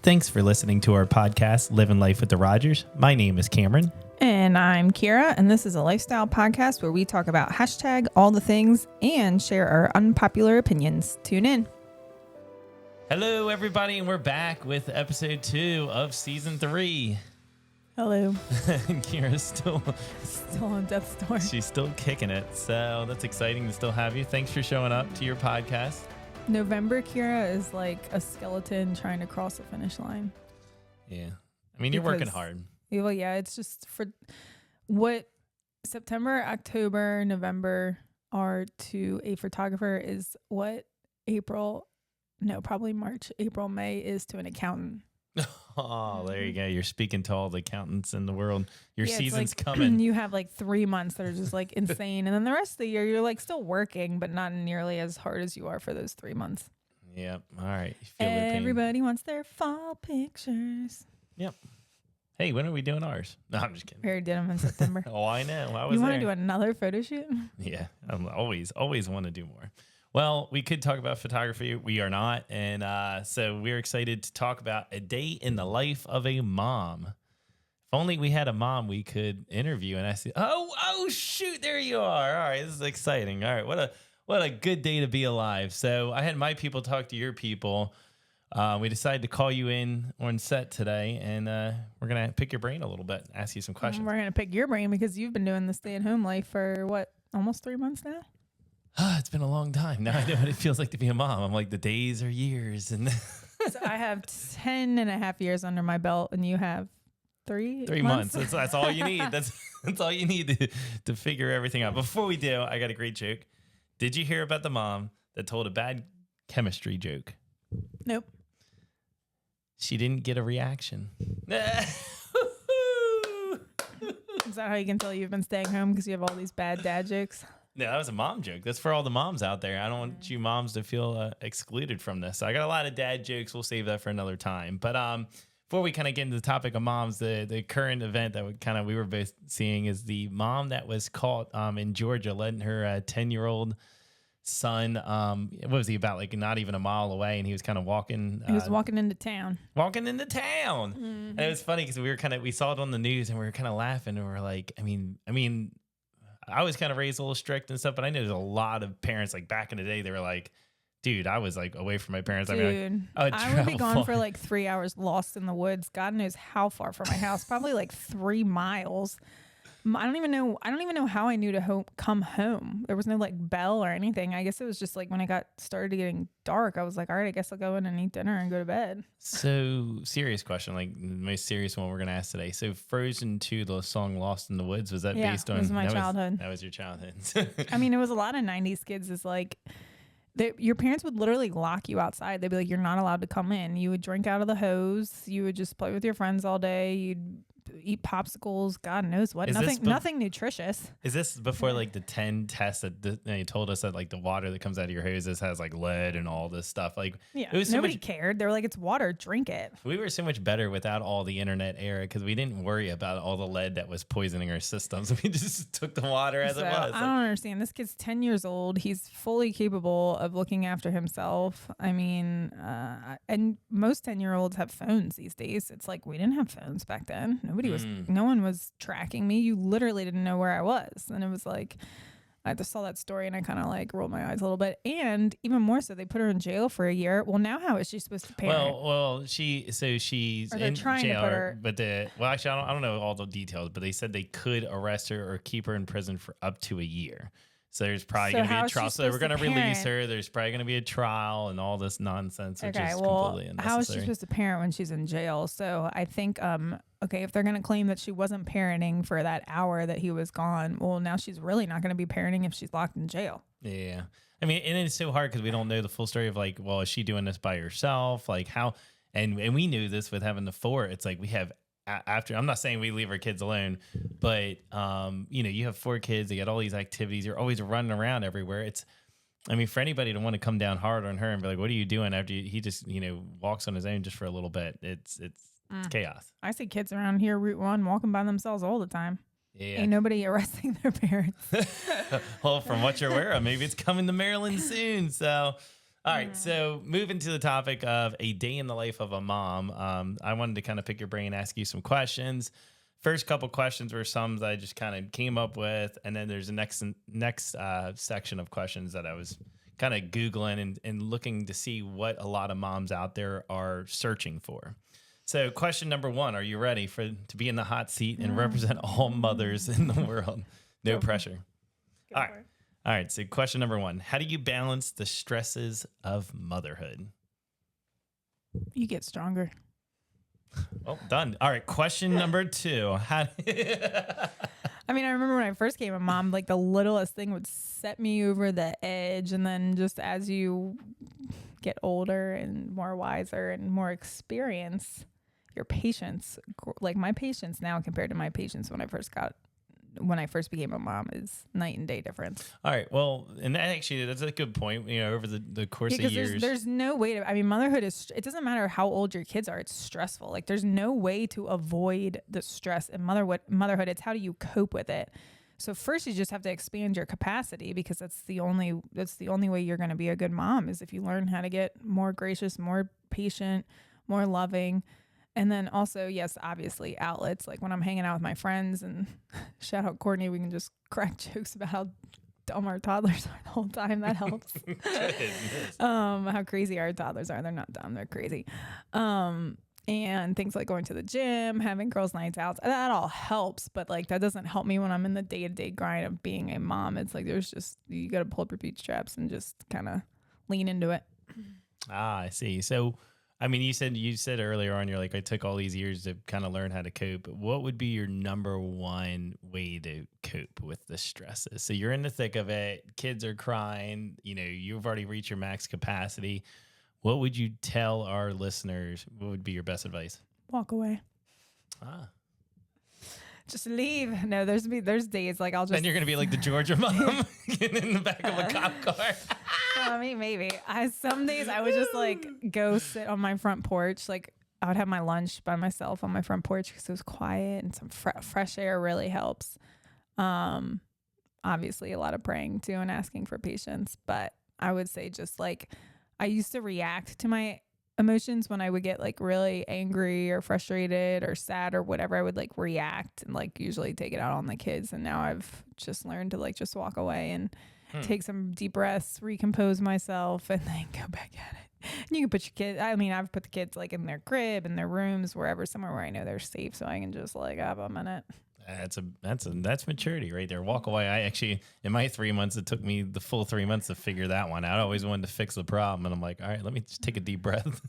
Thanks for listening to our podcast, Living Life with the Rogers. My name is Cameron. And I'm Kira, and this is a lifestyle podcast where we talk about hashtag all the things and share our unpopular opinions. Tune in. Hello, everybody, and we're back with episode 2 of season 3. Hello. Kira's still on death's door. She's still kicking it, so that's exciting to still have you. Thanks for showing up to your podcast. November, Kira, is like a skeleton trying to cross the finish line. Yeah. I mean, you're working hard. Well, yeah, it's just for what September, October, November are to a photographer is what probably March, April, May is to an accountant. Oh, there you go. You're speaking to all the accountants in the world. Your season's like, coming. You have like 3 months that are just like insane. And then the rest of the year, you're like still working, but not nearly as hard as you are for those 3 months. Yep. All right. You feel their pain. Everybody wants their fall pictures. Yep. Hey, when are we doing ours? No, I'm just kidding. We already did them in September. Oh, I know. I was You want there. to do another photo shoot? Yeah. I'm always want to do more. Well, we could talk about photography. We are not. And so we're excited to talk about a day in the life of a mom. If only we had a mom we could interview. And I said, oh, shoot, there you are. All right, this is exciting. All right, what a good day to be alive. So I had my people talk to your people. We decided to call you in on set today, and we're going to pick your brain a little bit, ask you some questions. We're going to pick your brain because you've been doing the stay-at-home life for, almost 3 months now? It's been a long time. Now I know what it feels like to be a mom. I'm like, the days are years. And So I have 10 and a half years under my belt, and you have 3 months. That's all you need. That's all you need to figure everything out. Before we do, I got a great joke. Did you hear about the mom that told a bad chemistry joke? Nope. She didn't get a reaction. Is that how you can tell you've been staying home because you have all these bad dad jokes? No, that was a mom joke. That's for all the moms out there. I don't want you moms to feel excluded from this. So I got a lot of dad jokes. We'll save that for another time. But before we kind of get into the topic of moms, the current event that we were both seeing is the mom that was caught in Georgia letting her 10-year-old son, what was he about, like not even a mile away, and he was kind of walking. He was walking into town. Mm-hmm. And it was funny because we saw it on the news and we were kind of laughing and we were like, I mean, I was kind of raised a little strict and stuff, but I know there's a lot of parents like back in the day, they were like, dude, I was like away from my parents. Dude, I would be gone for like 3 hours lost in the woods. God knows how far from my house, probably like 3 miles. I don't even know how I knew to come home. There was no like bell or anything. I guess it was just like when it started getting dark, I was like, all right, I guess I'll go in and eat dinner and go to bed. So serious question, like the most serious one we're going to ask today. So Frozen 2, the song Lost in the Woods, was that based on? It was my childhood. That was your childhood. I mean, it was a lot of 90s kids is like, your parents would literally lock you outside. They'd be like, you're not allowed to come in. You would drink out of the hose. You would just play with your friends all day. You'd eat popsicles, God knows what. Nothing nutritious. Is this before like the 10 tests that they told us that like the water that comes out of your hoses has like lead and all this stuff? Like, yeah, nobody cared. They were like, it's water, drink it. We were so much better without all the internet era because we didn't worry about all the lead that was poisoning our systems. We just took the water as it was. I don't understand. This kid's 10 years old. He's fully capable of looking after himself. I mean, and most 10-year-olds have phones these days. It's like we didn't have phones back then. No one was tracking me. You literally didn't know where I was. And it was like, I just saw that story and I kind of like rolled my eyes a little bit. And even more so, they put her in jail for a year. Well, now how is she supposed to parent? Well, she's in jail. But actually, I don't know all the details, but they said they could arrest her or keep her in prison for up to a year. So there's probably going to be a trial. So we're going to release her. There's probably going to be a trial and all this nonsense, which is completely unnecessary. How is she supposed to parent when she's in jail? So I think, if they're going to claim that she wasn't parenting for that hour that he was gone, well, now she's really not going to be parenting if she's locked in jail. Yeah. I mean, and it's so hard because we don't know the full story of like, well, is she doing this by herself? Like how, and we knew this with having the 4, it's like we have after, I'm not saying we leave our kids alone, but you have 4 kids, they got all these activities, you're always running around everywhere. For anybody to want to come down hard on her and be like, what are you doing after he just, walks on his own just for a little bit? It's chaos. I see kids around here, Route 1, walking by themselves all the time. Yeah. Ain't nobody arresting their parents. Well, from what you're aware of, maybe it's coming to Maryland soon. So All right, so moving to the topic of a day in the life of a mom, I wanted to kind of pick your brain, ask you some questions. First couple questions were some that I just kind of came up with, and then there's a next section of questions that I was kind of Googling and looking to see what a lot of moms out there are searching for. So question number one, are you ready to be in the hot seat and represent all mothers in the world? No pressure. All right. All right. So question number one, how do you balance the stresses of motherhood? You get stronger. Well, done. All right. Question number two. I mean, I remember when I first became a mom, like the littlest thing would set me over the edge. And then just as you get older and more wiser and more experience, your patience, like my patience now compared to my patience when I first became a mom is night and day difference. All right. Well, and that's a good point. Over the course of years. There's no way to, I mean, motherhood it doesn't matter how old your kids are. It's stressful. Like there's no way to avoid the stress in motherhood. It's how do you cope with it? So first you just have to expand your capacity because that's the only way you're going to be a good mom is if you learn how to get more gracious, more patient, more loving. And then also, yes, obviously outlets, like when I'm hanging out with my friends and shout out Courtney, we can just crack jokes about how dumb our toddlers are the whole time. That helps. How crazy our toddlers are. They're not dumb. They're crazy. And things like going to the gym, having girls' nights out, that all helps. But like, that doesn't help me when I'm in the day-to-day grind of being a mom. It's like, you got to pull up your bootstraps and just kind of lean into it. Ah, I see. So, I mean, you said earlier on, you're like, I took all these years to kind of learn how to cope. What would be your number one way to cope with the stresses? So you're in the thick of it. Kids are crying. You've already reached your max capacity. What would you tell our listeners? What would be your best advice? Walk away. Just leave. No, there's days like I'll just. Then you're gonna be like the Georgia mom getting in the back of a cop car. I mean, maybe. Some days I would just like go sit on my front porch. Like I would have my lunch by myself on my front porch because it was quiet and some fresh air really helps. Obviously a lot of praying too and asking for patience, but I would say just like I used to react to my emotions when I would get like really angry or frustrated or sad or whatever. I would like react and like usually take it out on the kids. And now I've just learned to like just walk away and take some deep breaths, recompose myself, and then go back at it. And you can put your kids, I mean, I've put the kids like in their crib, in their rooms, wherever, somewhere where I know they're safe so I can just like have a minute. That's maturity right there. Walk away. I actually, in my 3 months, it took me the full 3 months to figure that one out. I always wanted to fix the problem. And I'm like, all right, let me just take a deep breath.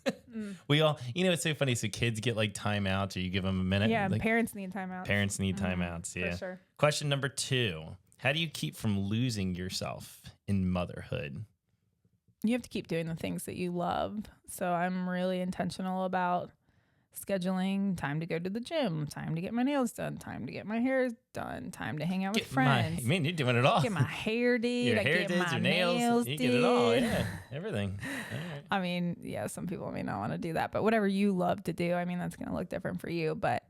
We all, it's so funny. So kids get like timeouts or you give them a minute. Yeah. Like, parents need timeouts. Parents need timeouts. Yeah. For sure. Question number 2. How do you keep from losing yourself in motherhood? You have to keep doing the things that you love. So I'm really intentional about scheduling time to go to the gym, time to get my nails done, time to get my hair done, time to hang out with friends. I mean, you're doing it all. Get my hair did. Your hair did, your nails. You get it all. Yeah, everything. All right. I mean, yeah, some people may not want to do that, but whatever you love to do, I mean, that's going to look different for you. But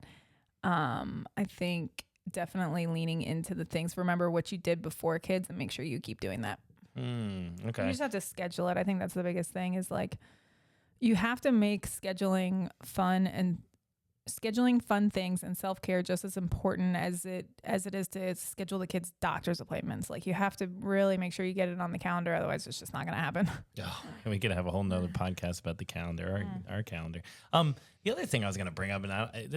I think definitely leaning into the things. Remember what you did before kids and make sure you keep doing that. Okay. You just have to schedule it. I think that's the biggest thing is like, you have to make scheduling fun things and self-care just as important as it is to schedule the kids' doctor's appointments. Like you have to really make sure you get it on the calendar. Otherwise it's just not going to happen. Oh, we could have a whole nother podcast about the calendar, our calendar. The other thing I was going to bring up, and I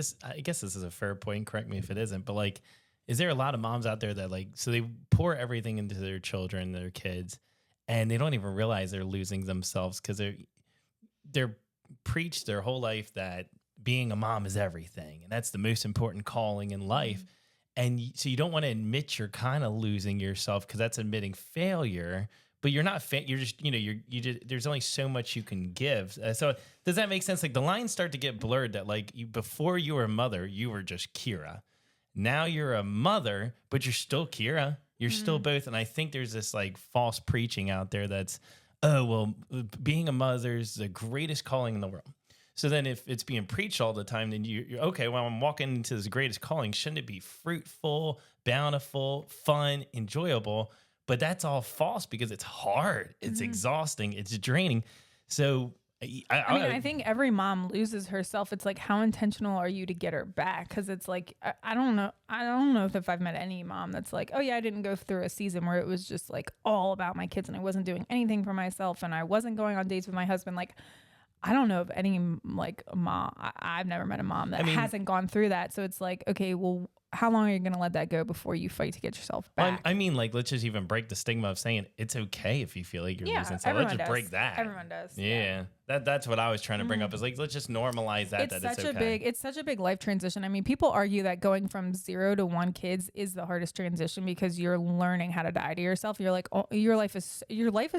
guess this is a fair point. Correct me if it isn't, but like, is there a lot of moms out there that like, so they pour everything into their children, their kids, and they don't even realize they're losing themselves because they're preached their whole life that being a mom is everything. And that's the most important calling in life. And so you don't want to admit you're kind of losing yourself because that's admitting failure, but you're not, you're just, there's only so much you can give. So does that make sense? Like the lines start to get blurred that like before you were a mother, you were just Kira. Now you're a mother, but you're still Kira. You're still both. And I think there's this like false preaching out there that's, oh, well, being a mother is the greatest calling in the world. So then if it's being preached all the time, then you're okay, well, I'm walking into this greatest calling. Shouldn't it be fruitful, bountiful, fun, enjoyable? but that's all false because it's hard. It's exhausting. It's draining. So I mean, I think every mom loses herself. It's like, how intentional are you to get her back? Because it's like, I don't know. I don't know if I've met any mom that's like, oh yeah, I didn't go through a season where it was just like all about my kids and I wasn't doing anything for myself and I wasn't going on dates with my husband. Like, I don't know of any like mom. I've never met a mom that hasn't gone through that. So it's like, okay, well, how long are you going to let that go before you fight to get yourself back? I mean, like, let's just even break the stigma of saying it's okay if you feel like you're losing. So let's just break that. Everyone does. Yeah. That's what I was trying to bring up is like, let's just normalize that. It's such a big life transition. I mean, people argue that going from 0 to 1 kids is the hardest transition because you're learning how to die to yourself. You're like, oh, your life is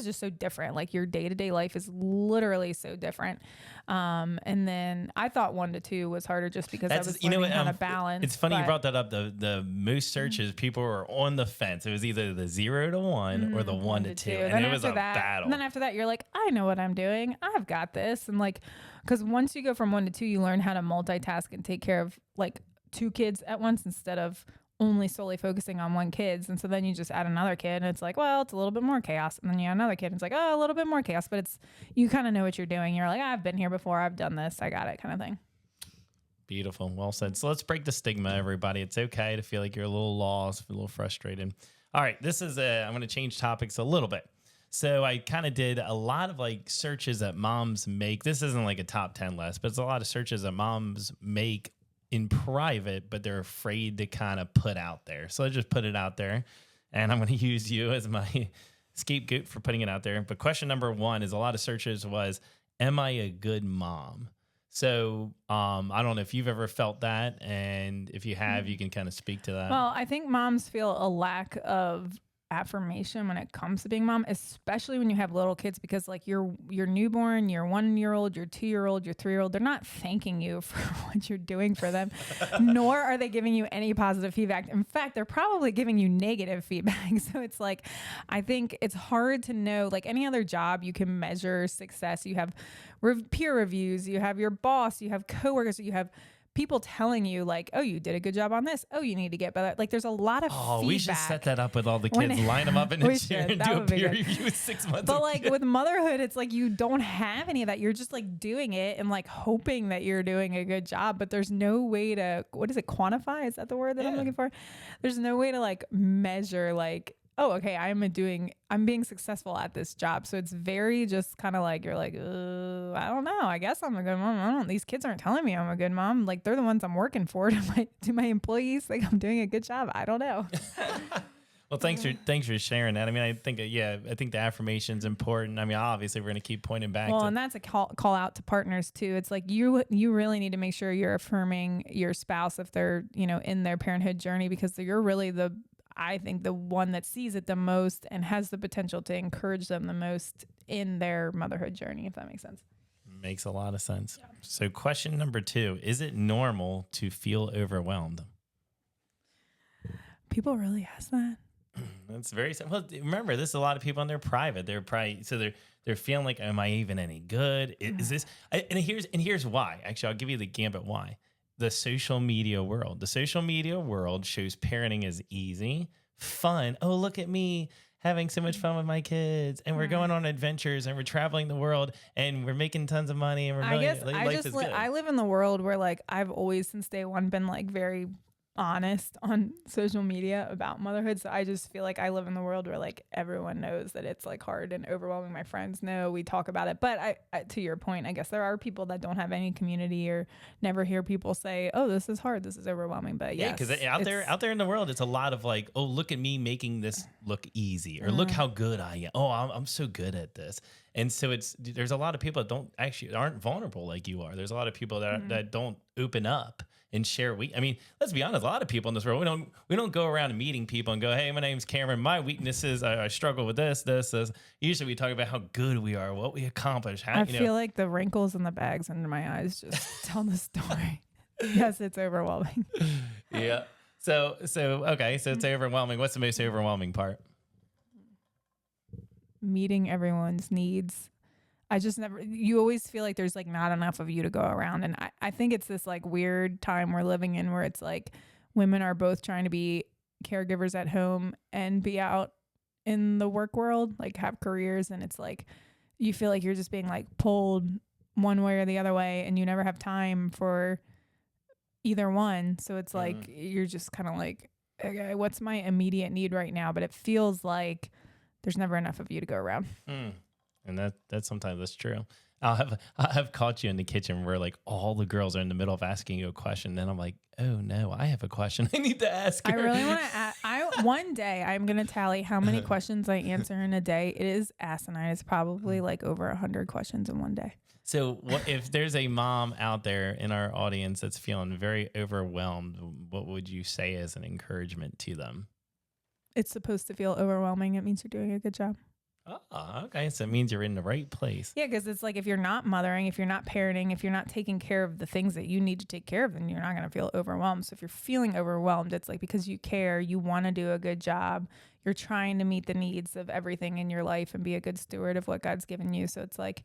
just so different. Like your day-to-day life is literally so different. And then I thought 1 to 2 was harder just because I was learning how to balance. It's funny you brought that up. The most searches, people were on the fence. It was either the 0 to 1 or the 1 to 2. And it was a battle. And then after that, you're like, I know what I'm doing. I've got this. And like, because once you go from 1 to 2, you learn how to multitask and take care of like 2 kids at once instead of only solely focusing on 1 kid. And so then you just add another kid and it's like, well, it's a little bit more chaos. And then you add another kid and it's like, oh, a little bit more chaos, but you kind of know what you're doing. You're like, I've been here before. I've done this. I got it kind of thing. Beautiful. Well said. So let's break the stigma, everybody. It's okay to feel like you're a little lost, a little frustrated. All right. I'm going to change topics a little bit. So I kind of did a lot of like searches that moms make. This isn't like a top 10 list, but it's a lot of searches that moms make in private, but they're afraid to kind of put out there. So I just put it out there and I'm going to use you as my scapegoat for putting it out there. But question number 1 is a lot of searches was, am I a good mom? So I don't know if you've ever felt that. And if you have, you can kind of speak to that. Well, I think moms feel a lack of affirmation when it comes to being mom, especially when you have little kids, because like your newborn, your 1-year-old, your 2-year-old, your 3-year-old, they're not thanking you for what you're doing for them, nor are they giving you any positive feedback. In fact, they're probably giving you negative feedback. So it's like, I think it's hard to know, like any other job, you can measure success. You have peer reviews, you have your boss, you have coworkers, you have people telling you like, oh, you did a good job on this. Oh, you need to get better. Like there's a lot of feedback. We should set that up with all the kids, line them up in a chair and do a peer review 6 months. But like with motherhood, it's like you don't have any of that. You're just like doing it and like hoping that you're doing a good job, but there's no way to, what is it, quantify? Is that the word that I'm looking for? There's no way to like measure like, oh, okay, I'm being successful at this job. So it's very just kind of like, you're like, I don't know. I guess I'm a good mom. These kids aren't telling me I'm a good mom. Like they're the ones I'm working for. Do my employees think I'm doing a good job? I don't know. Well, thanks for sharing that. I mean, I think the affirmation is important. I mean, obviously we're going to keep pointing back. Well, and that's a call out to partners too. It's like you really need to make sure you're affirming your spouse if they're, in their parenthood journey, because you're really I think the one that sees it the most and has the potential to encourage them the most in their motherhood journey, if that makes sense. Makes a lot of sense. Yeah. So question number 2, is it normal to feel overwhelmed? People really ask that. That's very simple. Well, remember, this is a lot of people in their private. They're probably, so they're feeling like, am I even any good? Is this, and here's why. Actually, I'll give you the gambit why. The social media world. The social media world shows parenting is easy, fun. Oh, look at me having so much fun with my kids, and we're going on adventures, and we're traveling the world, and we're making tons of money, and we're I live in the world where like I've always since day one been like very honest on social media about motherhood. So I just feel like I live in the world where like everyone knows that it's like hard and overwhelming. My friends know, we talk about it. But I to your point, I guess there are people that don't have any community or never hear people say, oh, this is hard, this is overwhelming. But yeah, because out there in the world, it's a lot of like, oh, look at me making this look easy, or look how good I am. Oh, I'm so good at this. And so there's a lot of people that aren't vulnerable like you are. There's a lot of people that don't open up and share. I mean, let's be honest. A lot of people in this world, we don't go around meeting people and go, "Hey, my name's Cameron. My weaknesses, I struggle with this. Usually, we talk about how good we are, what we accomplish. I feel like the wrinkles and the bags under my eyes just tell the story. Yes, it's overwhelming. Yeah. So okay. So it's overwhelming. What's the most overwhelming part? Meeting everyone's needs. You always feel like there's like not enough of you to go around. And I think it's this like weird time we're living in where it's like women are both trying to be caregivers at home and be out in the work world, like have careers, and it's like you feel like you're just being like pulled one way or the other way, and you never have time for either one. So it's like you're just kind of like, okay, what's my immediate need right now? But it feels like there's never enough of you to go around. And that's sometimes that's true. I've caught you in the kitchen where like all the girls are in the middle of asking you a question, and I'm like, oh no, I have a question I need to ask her. I really want to. One day I'm gonna tally how many questions I answer in a day. It is asinine. It's probably like over 100 questions in one day. So what, if there's a mom out there in our audience that's feeling very overwhelmed, what would you say as an encouragement to them? It's supposed to feel overwhelming. It means you're doing a good job. Oh, okay. So it means you're in the right place. Yeah, because it's like if you're not mothering, if you're not parenting, if you're not taking care of the things that you need to take care of, then you're not going to feel overwhelmed. So if you're feeling overwhelmed, it's like because you care, you want to do a good job, you're trying to meet the needs of everything in your life and be a good steward of what God's given you. So it's like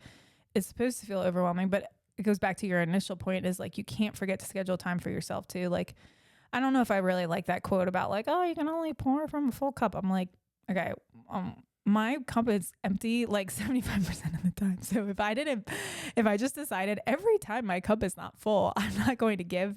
it's supposed to feel overwhelming, but it goes back to your initial point is like you can't forget to schedule time for yourself too. Like I don't know if I really like that quote about like, oh, you can only pour from a full cup. I'm like, okay, my cup is empty like 75% of the time. So if I just decided every time my cup is not full, I'm not going to give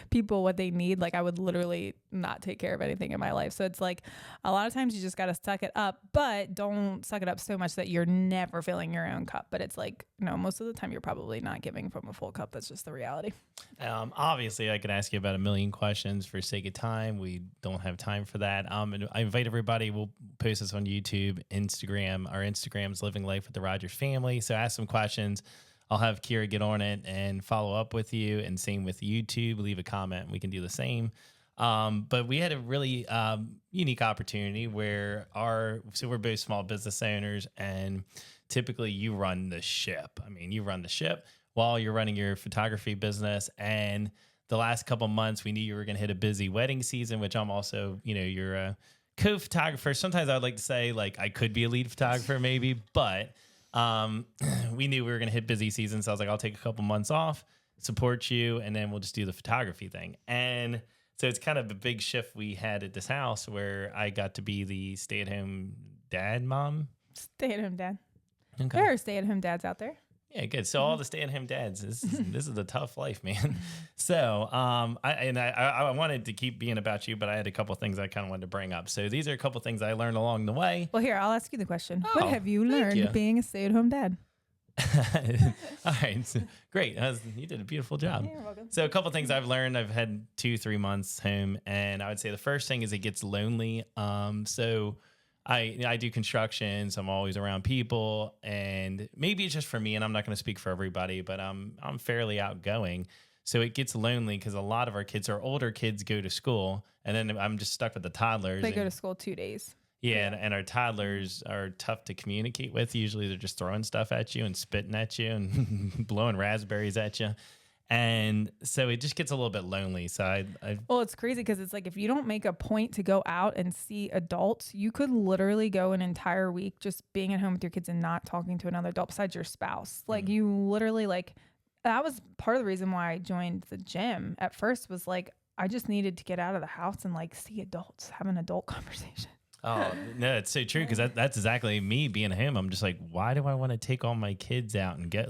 people what they need, like I would literally not take care of anything in my life. So it's like a lot of times you just got to suck it up, but don't suck it up so much that you're never filling your own cup. But it's like, no, most of the time you're probably not giving from a full cup. That's just the reality. Obviously, I could ask you about a million questions for sake of time. We don't have time for that. And I invite everybody. We'll post this on YouTube, Instagram. Our Instagram's Living Life with the Rogers Family. So ask some questions. I'll have Kira get on it and follow up with you. And same with YouTube. Leave a comment. We can do the same. But we had a really unique opportunity where so we're both small business owners, and typically you run the ship. I mean, you run the ship while you're running your photography business. And the last couple months, we knew you were going to hit a busy wedding season, which I'm also, you're a co-photographer. Sometimes I would like to say like I could be a lead photographer maybe, but we knew we were going to hit busy season. So I was like, I'll take a couple months off, support you, and then we'll just do the photography thing. And so it's kind of a big shift we had at this house where I got to be the stay-at-home dad mom. Stay-at-home dad. Okay. There are stay-at-home dads out there. Yeah, good. So all the stay-at-home dads, this is a tough life, man. So I wanted to keep being about you, but I had a couple of things I kind of wanted to bring up. So these are a couple of things I learned along the way. Well, here, I'll ask you the question. What have you learned being a stay-at-home dad? All right. So, great. You did a beautiful job. Yeah, you're welcome. So a couple of things I've learned. I've had 2-3 months home, and I would say the first thing is it gets lonely. So I do construction, so I'm always around people, and maybe it's just for me, and I'm not going to speak for everybody, but I'm fairly outgoing. So it gets lonely because a lot of our kids, our older kids, go to school, and then I'm just stuck with the toddlers. They go to school 2 days. Yeah, and our toddlers are tough to communicate with. Usually they're just throwing stuff at you and spitting at you and blowing raspberries at you. And so it just gets a little bit lonely. So well, it's crazy because it's like if you don't make a point to go out and see adults, you could literally go an entire week just being at home with your kids and not talking to another adult besides your spouse. Like you literally that was part of the reason why I joined the gym at first was like I just needed to get out of the house and like see adults, have an adult conversation. Oh, no, it's so true because that's exactly me being him. I'm just like, why do I want to take all my kids out and get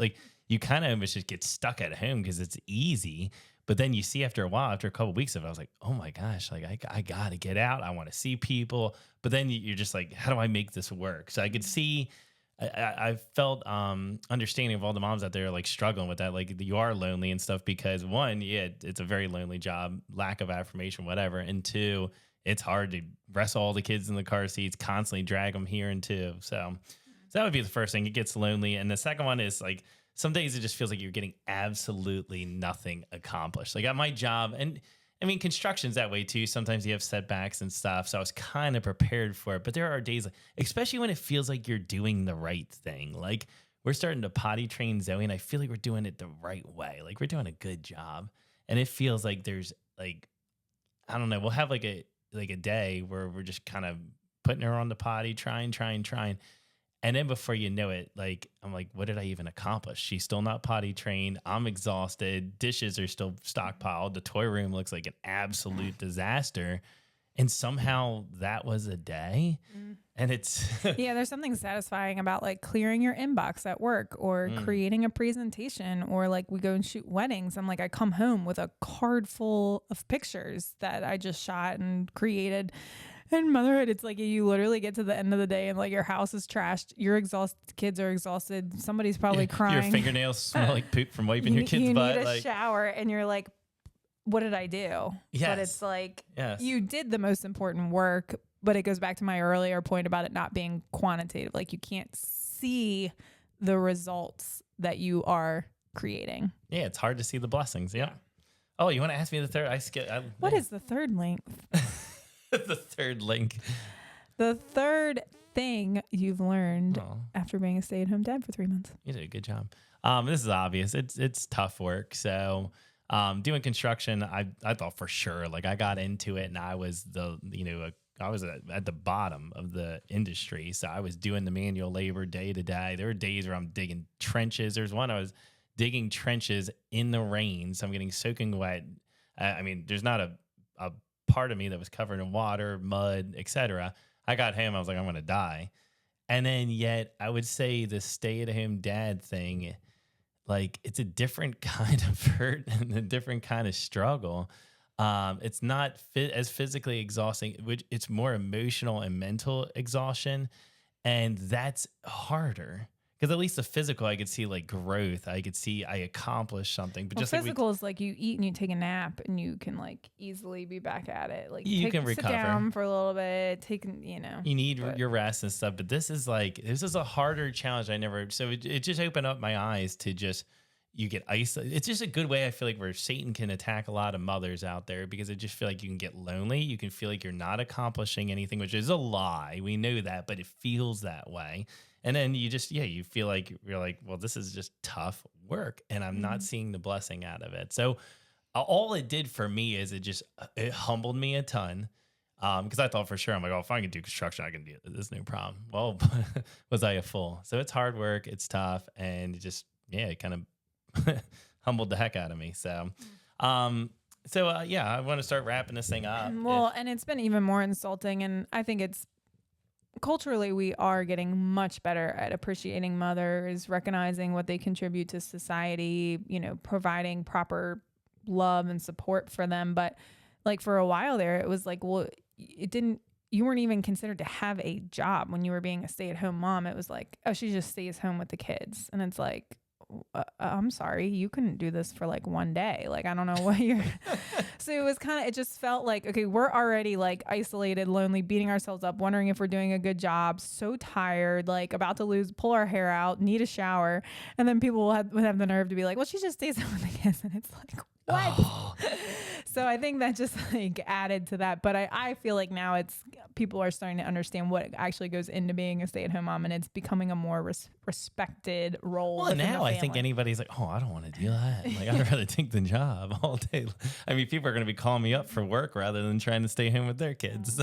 you kind of almost just get stuck at home because it's easy. But then you see after a while, after a couple of weeks of it, I was like, oh my gosh, like I got to get out. I want to see people. But then you're just like, how do I make this work? So I could see, I felt understanding of all the moms out there like struggling with that. Like you are lonely and stuff because one, yeah, it's a very lonely job, lack of affirmation, whatever. And two, it's hard to wrestle all the kids in the car seats, constantly drag them here and two. So that would be the first thing. It gets lonely. And the second one is like, some days it just feels like you're getting absolutely nothing accomplished. Like at my job, and I mean, construction's that way too. Sometimes you have setbacks and stuff. So I was kind of prepared for it. But there are days, especially when it feels like you're doing the right thing. Like we're starting to potty train Zoe, and I feel like we're doing it the right way. Like we're doing a good job. And it feels like there's like, I don't know, we'll have like a day where we're just kind of putting her on the potty, trying. And then before you know it, like, I'm like, what did I even accomplish? She's still not potty trained. I'm exhausted. Dishes are still stockpiled. The toy room looks like an absolute disaster. And somehow that was a day. And it's Yeah, there's something satisfying about like clearing your inbox at work or creating a presentation, or like we go and shoot weddings. I'm like, I come home with a card full of pictures that I just shot and created. And motherhood, it's like you literally get to the end of the day and like your house is trashed. You're exhausted. Kids are exhausted. Somebody's probably crying. Your fingernails smell like poop from wiping your kid's you butt. You need a shower and you're like, what did I do? Yes. But it's like, yes. You did the most important work, but it goes back to my earlier point about it not being quantitative. Like you can't see the results that you are creating. Yeah, it's hard to see the blessings. Yeah. Oh, you want to ask me the third? What is the third link? The third link. The third thing you've learned after being a stay-at-home dad for 3 months. You did a good job. This is obvious. It's tough work. So doing construction, I thought for sure, like I got into it and I was I was at the bottom of the industry. So I was doing the manual labor day to day. There were days where I'm digging trenches. There's one I was digging trenches in the rain. So I'm getting soaking wet. I mean, there's not a part of me that was covered in water, mud, etc. I got home. I was like, I'm going to die. And then yet I would say the stay-at-home dad thing, like it's a different kind of hurt and a different kind of struggle. It's not as physically exhausting, which it's more emotional and mental exhaustion. And that's harder because at least the physical, I could see like growth. I could see I accomplished something. But just physical is like you eat and you take a nap and you can like easily be back at it. Like you can recover. Sit down for a little bit, you need your rest and stuff. But this is a harder challenge. So it just opened up my eyes to just, you get isolated. It's just a good way, I feel like, where Satan can attack a lot of mothers out there because I just feel like you can get lonely. You can feel like you're not accomplishing anything, which is a lie. We know that, but it feels that way. And then you just, you feel like you're like, well, this is just tough work and I'm not seeing the blessing out of it. So all it did for me is it humbled me a ton. Because I thought for sure, I'm like, if I can do construction, I can do it. There's no problem. Well, was I a fool? So it's hard work. It's tough. And it kind of humbled the heck out of me. So, I want to start wrapping this thing up. Well, and it's been even more insulting. And I think it's culturally, we are getting much better at appreciating mothers, recognizing what they contribute to society, providing proper love and support for them. But like for a while there, it was like, well, you weren't even considered to have a job when you were being a stay-at-home mom. It was like, oh, she just stays home with the kids. And it's like, I'm sorry, you couldn't do this for like one day. Like, I don't know what you're. So it just felt like, okay, we're already like isolated, lonely, beating ourselves up, wondering if we're doing a good job, so tired, like about to pull our hair out, need a shower. And then people would have the nerve to be like, well, she just stays home with the kids. And it's like, what? Oh. So I think that just like added to that. But I feel like now people are starting to understand what actually goes into being a stay-at-home mom, and it's becoming a more respected role. Well, now I think anybody's like, I don't want to do that. Like, I'd rather take the job all day. I mean, people are going to be calling me up for work rather than trying to stay home with their kids.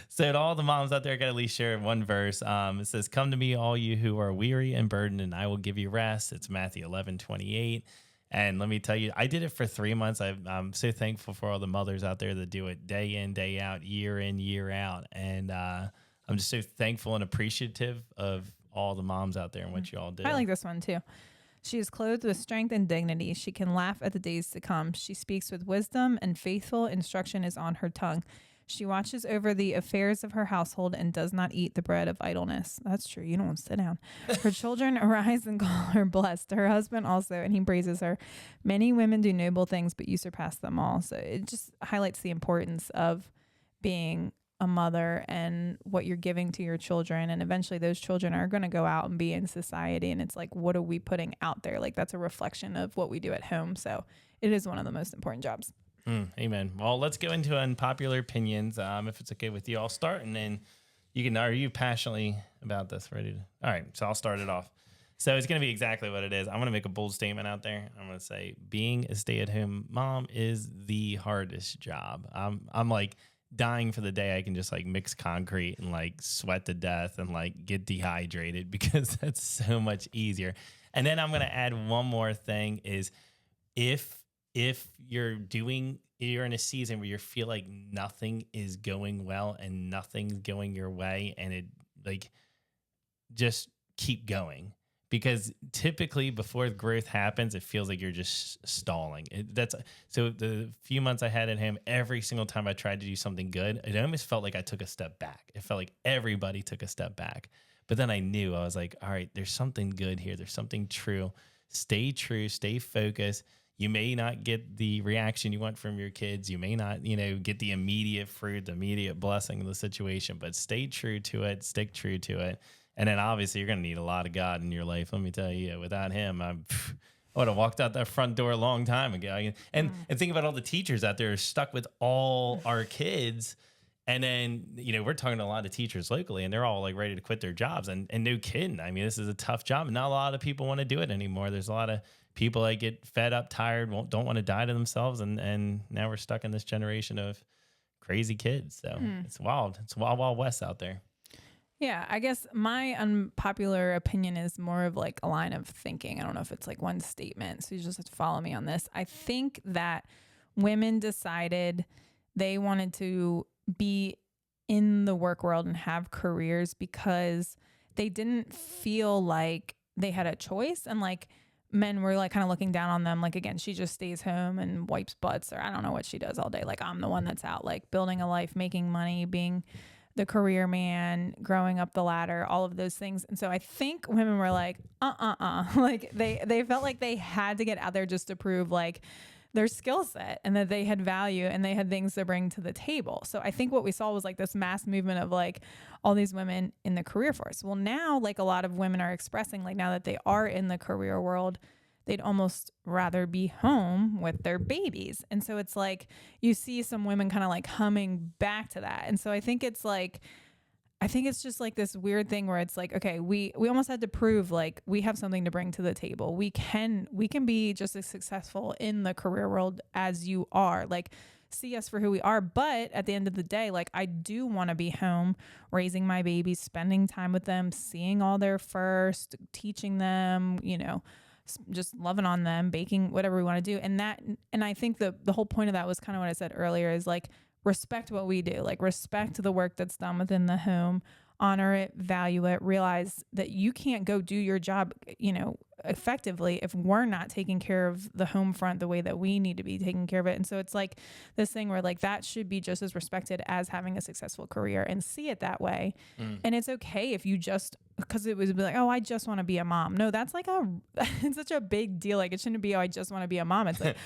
So to all the moms out there, I got to at least share one verse. It says, "Come to me, all you who are weary and burdened, and I will give you rest." It's Matthew 11:28. And let me tell you, I did it for 3 months. I'm so thankful for all the mothers out there that do it day in, day out, year in, year out. And I'm just so thankful and appreciative of all the moms out there and what you all do. I like this one too. She is clothed with strength and dignity. She can laugh at the days to come. She speaks with wisdom, and faithful instruction is on her tongue. She watches over the affairs of her household and does not eat the bread of idleness. That's true. You don't want to sit down. Her children arise and call her blessed. Her husband also, and he praises her. Many women do noble things, but you surpass them all. So it just highlights the importance of being a mother and what you're giving to your children. And eventually those children are going to go out and be in society. And it's like, what are we putting out there? Like, that's a reflection of what we do at home. So it is one of the most important jobs. Amen. Well, let's go into unpopular opinions. If it's okay with you, I'll start, and then are you passionately about this? Ready to? All right. So I'll start it off. So it's going to be exactly what it is. I'm going to make a bold statement out there. I'm going to say being a stay-at-home mom is the hardest job. I'm like dying for the day I can just like mix concrete and like sweat to death and like get dehydrated, because that's so much easier. And then I'm going to add one more thing is, if if you're in a season where you feel like nothing is going well and nothing's going your way, and it like just keep going, because typically before growth happens, it feels like you're just stalling. So the few months I had at him, every single time I tried to do something good, it almost felt like I took a step back. It felt like everybody took a step back. But then I knew, I was like, all right, there's something good here. There's something true. Stay true, stay focused. You may not get the reaction you want from your kids. You may not, get the immediate fruit, the immediate blessing of the situation, but stay true to it, stick true to it. And then obviously you're going to need a lot of God in your life. Let me tell you, without him, I would have walked out that front door a long time ago. And think about all the teachers out there who are stuck with all our kids. And then, we're talking to a lot of teachers locally, and they're all like ready to quit their jobs. And no kidding. I mean, this is a tough job. Not a lot of people want to do it anymore. There's a lot of people that get fed up, tired, don't want to die to themselves. And now we're stuck in this generation of crazy kids. So it's wild. It's wild, wild west out there. Yeah, I guess my unpopular opinion is more of like a line of thinking. I don't know if it's like one statement, so you just have to follow me on this. I think that women decided they wanted to be in the work world and have careers because they didn't feel like they had a choice, and like men were like kind of looking down on them. Like, again, she just stays home and wipes butts, or I don't know what she does all day. Like, I'm the one that's out like building a life, making money, being the career man, growing up the ladder, all of those things. And so I think women were like, like they felt like they had to get out there just to prove like their skill set and that they had value and they had things to bring to the table. So I think what we saw was like this mass movement of like all these women in the career force. Well, now like a lot of women are expressing like now that they are in the career world, they'd almost rather be home with their babies. And so it's like you see some women kind of like coming back to that. And so I think it's just like this weird thing where it's like, okay, we almost had to prove like we have something to bring to the table. We can be just as successful in the career world as you are. Like, see us for who we are. But at the end of the day, like, I do want to be home raising my babies, spending time with them, seeing all their first, teaching them, just loving on them, baking, whatever we want to do. And I think the whole point of that was kind of what I said earlier is like, respect what we do, like respect the work that's done within the home, honor it, value it, realize that you can't go do your job, effectively if we're not taking care of the home front the way that we need to be taking care of it. And so it's like this thing where like that should be just as respected as having a successful career, and see it that way. And it's okay if you just, because it was like, oh, I just want to be a mom. No, that's like it's such a big deal. Like, it shouldn't be, oh, I just want to be a mom. It's like,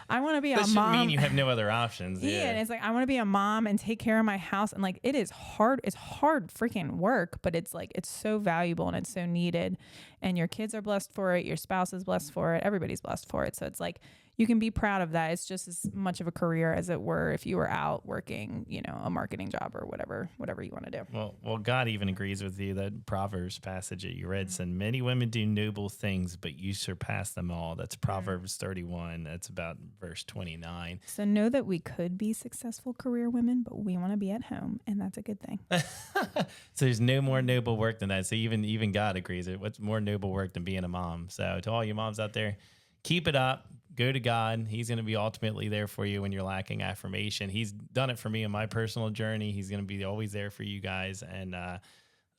I want to be a mom. That shouldn't mean you have no other options. Yeah. And it's like, I want to be a mom and take care of my house. And like, it is hard. It's hard freaking work, but it's like, it's so valuable and it's so needed. And your kids are blessed for it. Your spouse is blessed for it. Everybody's blessed for it. So it's like, you can be proud of that. It's just as much of a career as it were if you were out working, a marketing job or whatever you want to do. Well, God even agrees with you. That Proverbs passage that you read said, many women do noble things, but you surpass them all. That's Proverbs 31. That's about verse 29. So know that we could be successful career women, but we want to be at home, and that's a good thing. So there's no more noble work than that. So even God agrees it. What's more noble work than being a mom? So to all you moms out there, keep it up. Go to God. He's going to be ultimately there for you when you're lacking affirmation. He's done it for me in my personal journey. He's going to be always there for you guys. And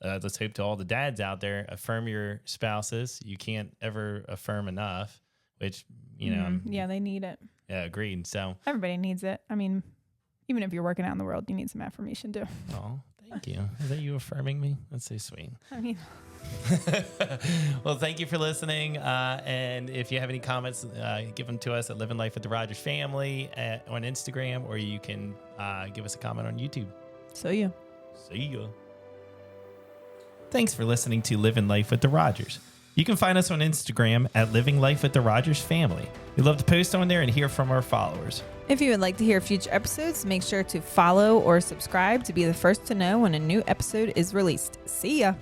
let's hope to all the dads out there, affirm your spouses. You can't ever affirm enough, which, yeah, they need it. Yeah, agreed. So everybody needs it. I mean, even if you're working out in the world, you need some affirmation too. Oh, thank you. Is that you affirming me? That's so sweet. I mean... Well, thank you for listening. And if you have any comments, give them to us at Living Life with the Rogers Family on Instagram, or you can give us a comment on YouTube. See ya. Thanks for listening to Living Life with the Rogers. You can find us on Instagram at Living Life with the Rogers Family. We love to post on there and hear from our followers. If you would like to hear future episodes, make sure to follow or subscribe to be the first to know when a new episode is released. See ya.